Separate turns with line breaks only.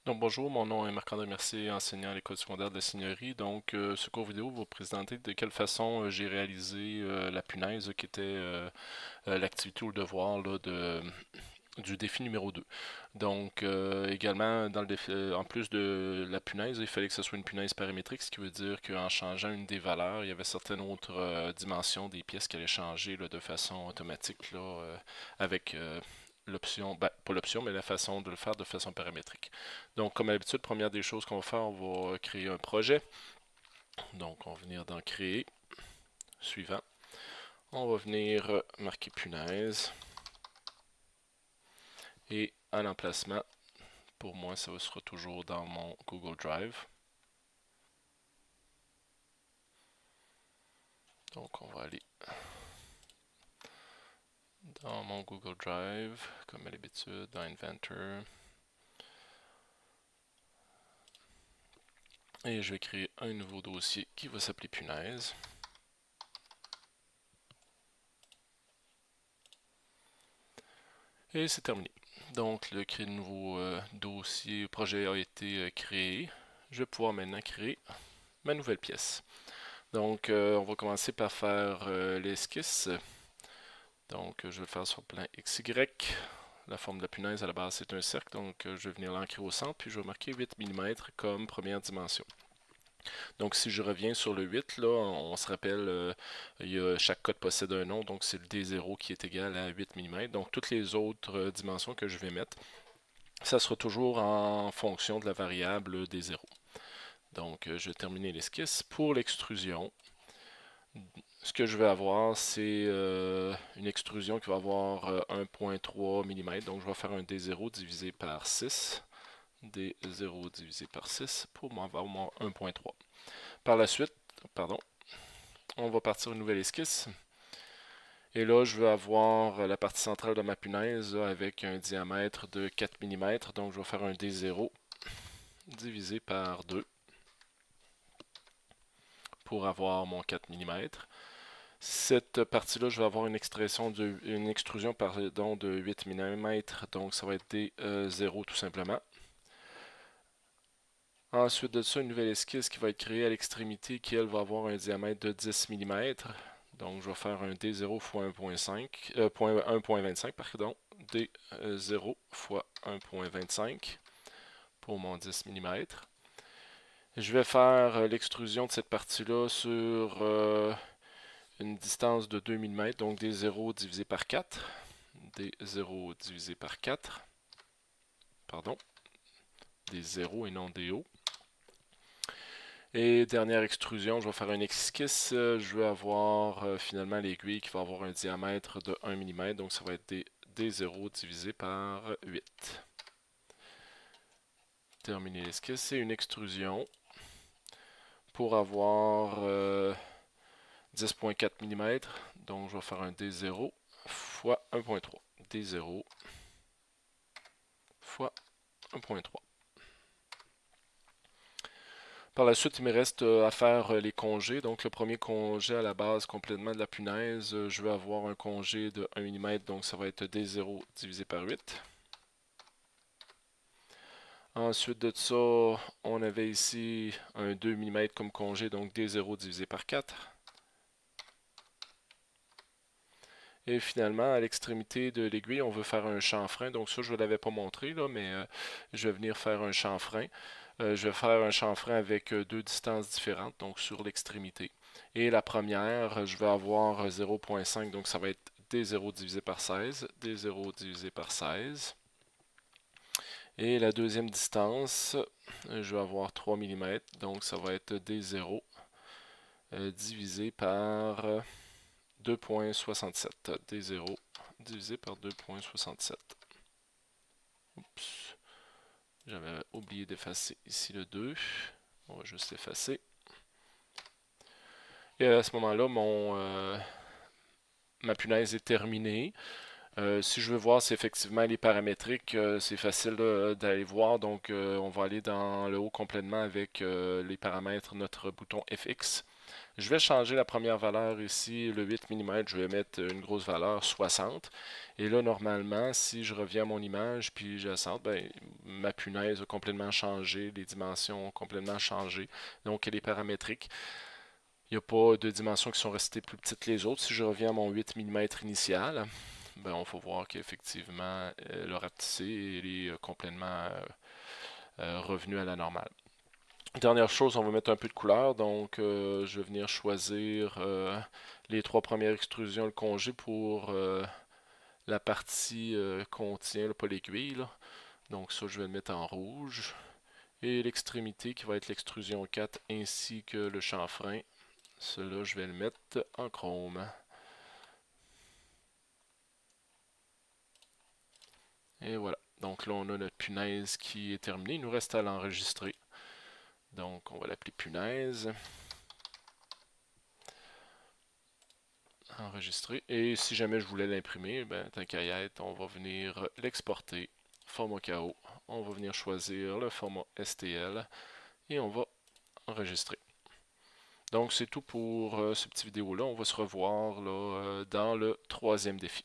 Donc bonjour, mon nom est Marc-André Mercier, enseignant à l'école secondaire de la Seigneurie. Donc ce cours vidéo va vous présenter de quelle façon j'ai réalisé la punaise qui était l'activité ou le devoir là, du défi numéro 2. Donc également, en plus de la punaise, il fallait que ce soit une punaise paramétrique, ce qui veut dire qu'en changeant une des valeurs, il y avait certaines autres dimensions des pièces qui allaient changer là, de façon automatique là, avec l'option, ben, pas l'option, mais la façon de le faire de façon paramétrique. Donc, comme à l'habitude, première des choses qu'on va faire, on va créer un projet. Donc, on va venir dans Créer, suivant. On va venir marquer punaise. Et à l'emplacement, pour moi, ça sera toujours dans mon Google Drive. Donc, on va aller dans mon Google Drive, comme à l'habitude, dans Inventor. Et je vais créer un nouveau dossier qui va s'appeler punaise. Et c'est terminé. Donc, le créer de nouveau dossier, projet a été créé. Je vais pouvoir maintenant créer ma nouvelle pièce. Donc, on va commencer par faire l'esquisse. Donc, je vais le faire sur le plan XY. La forme de la punaise à la base, c'est un cercle. Donc, je vais venir l'ancrer au centre, puis je vais marquer 8 mm comme première dimension. Donc, si je reviens sur le 8, là, on se rappelle, chaque code possède un nom, donc c'est le D0 qui est égal à 8 mm. Donc, toutes les autres dimensions que je vais mettre, ça sera toujours en fonction de la variable D0. Donc, je vais terminer l'esquisse. Pour l'extrusion, ce que je vais avoir, c'est une extrusion qui va avoir 1,3 mm. Donc, je vais faire un D0 divisé par 6. D0 divisé par 6 pour avoir mon 1,3. Par la suite, pardon, on va partir une nouvelle esquisse. Et là, je vais avoir la partie centrale de ma punaise là, avec un diamètre de 4 mm. Donc, je vais faire un D0 divisé par 2 pour avoir mon 4 mm. Cette partie-là, je vais avoir une extrusion pardon, de 8 mm, donc ça va être D0 tout simplement. Ensuite de ça, une nouvelle esquisse qui va être créée à l'extrémité qui, elle, va avoir un diamètre de 10 mm. Donc, je vais faire un D0 x 1.25, pardon, D0 x 1.25 pour mon 10 mm. Je vais faire l'extrusion de cette partie-là sur une distance de 2 mm, donc D0 divisé par 4. D0 divisé par 4. Pardon. D0 et non DO. Et dernière extrusion, je vais faire une esquisse. Je vais avoir finalement l'aiguille qui va avoir un diamètre de 1 mm, donc ça va être D0 divisé par 8. Terminer l'esquisse. C'est une extrusion pour avoir 10,4 mm. Donc je vais faire un D0 fois 1.3. D0 fois 1.3. Par la suite, il me reste à faire les congés. Donc, le premier congé à la base complètement de la punaise, je vais avoir un congé de 1 mm, donc ça va être D0 divisé par 8. Ensuite de ça, on avait ici un 2 mm comme congé, donc D0 divisé par 4. Et finalement, à l'extrémité de l'aiguille, on veut faire un chanfrein. Donc ça, je ne l'avais pas montré, là, mais je vais venir faire un chanfrein. Je vais faire un chanfrein avec deux distances différentes, donc sur l'extrémité. Et la première, je vais avoir 0,5, donc ça va être D0 divisé par 16, D0 divisé par 16. Et la deuxième distance, je vais avoir 3 mm, donc ça va être D0 divisé par 2,67. D0 divisé par 2,67. Oups. J'avais oublié d'effacer ici le 2. On va juste effacer. Et à ce moment-là, ma punaise est terminée. Si je veux voir si effectivement elle est paramétrique, c'est facile d'aller voir. Donc, on va aller dans le haut complètement avec les paramètres, notre bouton FX. Je vais changer la première valeur ici, le 8 mm, je vais mettre une grosse valeur 60. Et là, normalement, si je reviens à mon image puis j'assente, ben, ma punaise a complètement changé, les dimensions ont complètement changé. Donc, elle est paramétrique. Il n'y a pas de dimensions qui sont restées plus petites que les autres. Si je reviens à mon 8 mm initial, ben, on va voir qu'effectivement, le rapetissé est complètement revenu à la normale. Dernière chose, on va mettre un peu de couleur. Donc, je vais venir choisir les trois premières extrusions, le congé pour la partie contient, pas l'aiguille. Donc, ça, je vais le mettre en rouge. Et l'extrémité qui va être l'extrusion 4 ainsi que le chanfrein. Cela, je vais le mettre en chrome. Et voilà. Donc là, on a notre punaise qui est terminée. Il nous reste à l'enregistrer. Donc, on va l'appeler punaise. Enregistrer. Et si jamais je voulais l'imprimer, ben, tant qu'à y être, on va venir l'exporter. Format KO. On va venir choisir le format STL. Et on va enregistrer. Donc, c'est tout pour cette petite vidéo-là. On va se revoir là, dans le troisième défi.